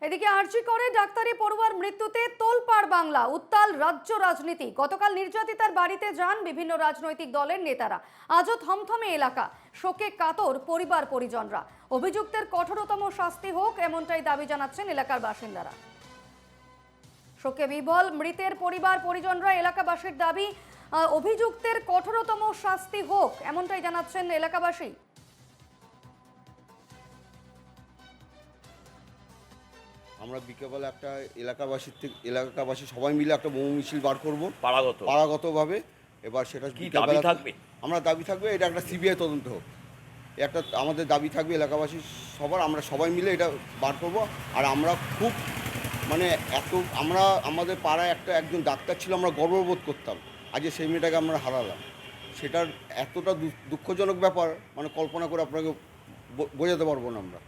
এদিকে আরজি করে ডাক্তারি পড়ুয়ার মৃত্যুতে তোলপাড় বাংলা, উত্তাল রাজ্য রাজনীতি। গতকাল নির্যাতিতার বাড়িতে যান বিভিন্ন রাজনৈতিক দলের নেতারা। আজও থমথমে এলাকা, শোকে কাতর পরিবার পরিজনরা। অভিযুক্তের কঠোরতম শাস্তি হোক, এমনটাই দাবি জানাচ্ছেন এলাকার বাসিন্দারা। শোকে বিভোল মৃতের পরিবার পরিজনরা। এলাকাবাসীর দাবি, অভিযুক্তের কঠোরতম শাস্তি হোক, এমনটাই জানাচ্ছেন এলাকাবাসী। আমরা বিকেলবেলা একটা এলাকাবাসী সবাই মিলে একটা মৌ মিছিল বার করবো পাড়াগতভাবে। এবার সেটা কি দাবি থাকবে? আমরা দাবি থাকবে এটা একটা সিবিআই তদন্ত হোক, একটা আমাদের দাবি থাকবে এলাকাবাসী সবার। আমরা সবাই মিলে এটা বার করব। আর আমরা খুব আমরা আমাদের পাড়ায় একজন ডাক্তার ছিল, আমরা গর্ববোধ করতাম। আজ সেই মেয়েটাকে আমরা হারালাম। সেটার এতটা দুঃখজনক ব্যাপার, কল্পনা করে আপনাকে বোঝাতে পারবো না আমরা।